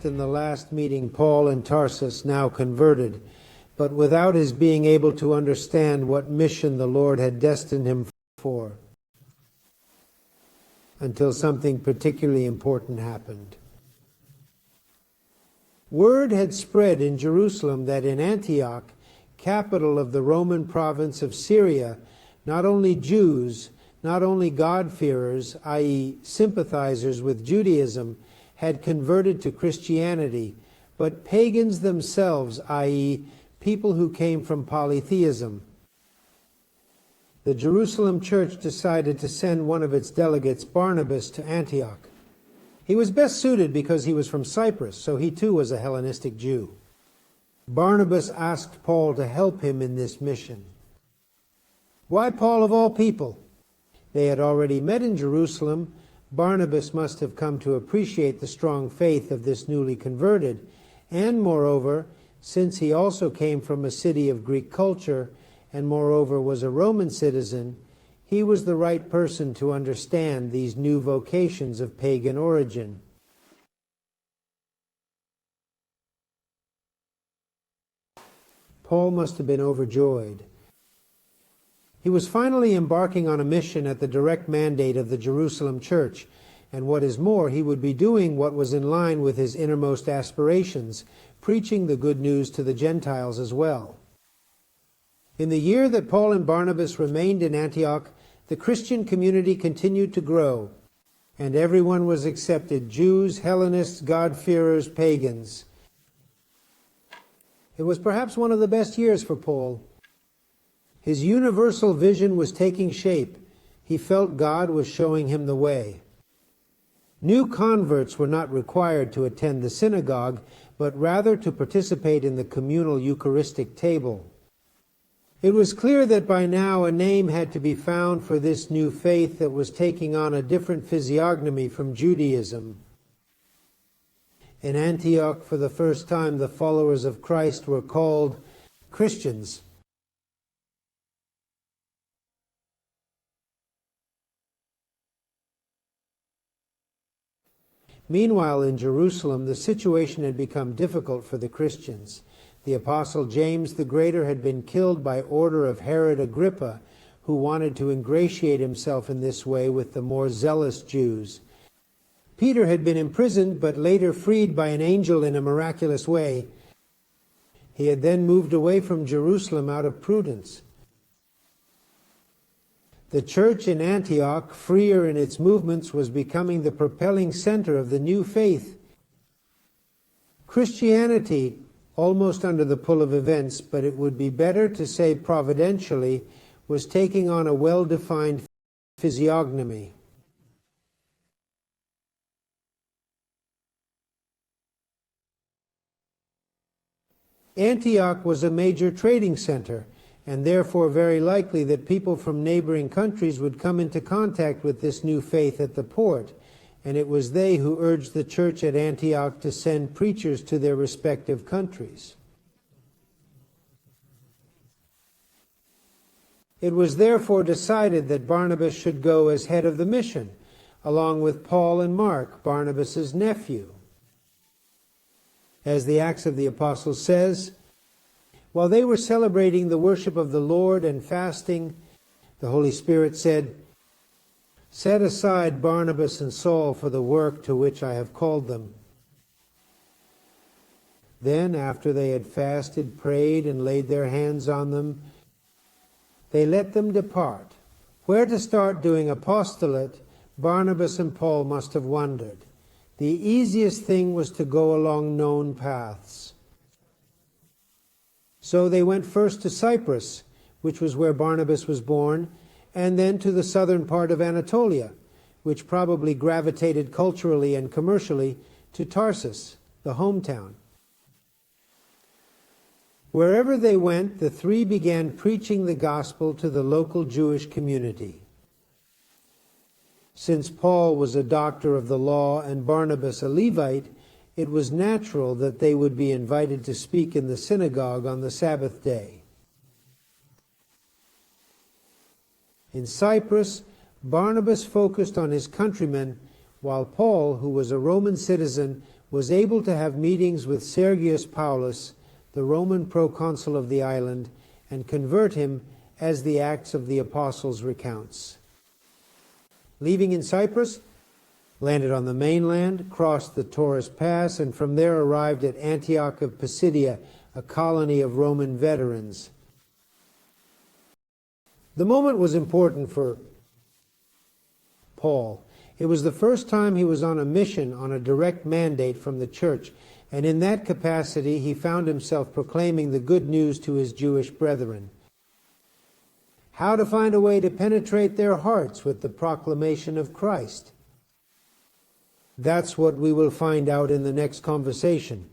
left in the last meeting Paul in Tarsus, now converted, but without his being able to understand what mission the Lord had destined him for, until something particularly important happened. Word had spread in Jerusalem that in Antioch, capital of the Roman province of Syria, not only Jews, not only God-fearers, i.e. sympathizers with Judaism, had converted to Christianity, but pagans themselves, i.e. people who came from polytheism. The Jerusalem church decided to send one of its delegates, Barnabas, to Antioch. He was best suited because he was from Cyprus, so he too was a Hellenistic Jew. Barnabas asked Paul to help him in this mission. Why Paul of all people? They had already met in Jerusalem. Barnabas must have come to appreciate the strong faith of this newly converted, and moreover, since he also came from a city of Greek culture, and moreover was a Roman citizen, he was the right person to understand these new vocations of pagan origin. Paul must have been overjoyed. He was finally embarking on a mission at the direct mandate of the Jerusalem church, and what is more, he would be doing what was in line with his innermost aspirations, preaching the good news to the Gentiles as well. In the year that Paul and Barnabas remained in Antioch, the Christian community continued to grow, and everyone was accepted, Jews, Hellenists, God-fearers, pagans. It was perhaps one of the best years for Paul. His universal vision was taking shape. He felt God was showing him the way. New converts were not required to attend the synagogue, but rather to participate in the communal Eucharistic table. It was clear that by now a name had to be found for this new faith that was taking on a different physiognomy from Judaism. In Antioch, for the first time, the followers of Christ were called Christians. Meanwhile, in Jerusalem, the situation had become difficult for the Christians. The apostle James the Greater had been killed by order of Herod Agrippa, who wanted to ingratiate himself in this way with the more zealous Jews. Peter had been imprisoned, but later freed by an angel in a miraculous way. He had then moved away from Jerusalem out of prudence. The church in Antioch, freer in its movements, was becoming the propelling center of the new faith. Christianity, almost under the pull of events, but it would be better to say providentially, was taking on a well-defined physiognomy. Antioch was a major trading center, and therefore very likely that people from neighboring countries would come into contact with this new faith at the port, and it was they who urged the church at Antioch to send preachers to their respective countries. It was therefore decided that Barnabas should go as head of the mission, along with Paul and Mark, Barnabas's nephew. As the Acts of the Apostles says, while they were celebrating the worship of the Lord and fasting, the Holy Spirit said, "Set aside Barnabas and Saul for the work to which I have called them." Then, after they had fasted, prayed, and laid their hands on them, they let them depart. Where to start doing apostolate, Barnabas and Paul must have wondered. The easiest thing was to go along known paths. So they went first to Cyprus, which was where Barnabas was born, and then to the southern part of Anatolia, which probably gravitated culturally and commercially to Tarsus, the hometown. Wherever they went, the three began preaching the gospel to the local Jewish community. Since Paul was a doctor of the law and Barnabas a Levite, it was natural that they would be invited to speak in the synagogue on the Sabbath day. In Cyprus, Barnabas focused on his countrymen, while Paul, who was a Roman citizen, was able to have meetings with Sergius Paulus, the Roman proconsul of the island, and convert him as the Acts of the Apostles recounts. Leaving in Cyprus, landed on the mainland, crossed the Taurus Pass, and from there arrived at Antioch of Pisidia, a colony of Roman veterans. The moment was important for Paul. It was the first time he was on a mission on a direct mandate from the church, and in that capacity he found himself proclaiming the good news to his Jewish brethren. How to find a way to penetrate their hearts with the proclamation of Christ. That's what we will find out in the next conversation.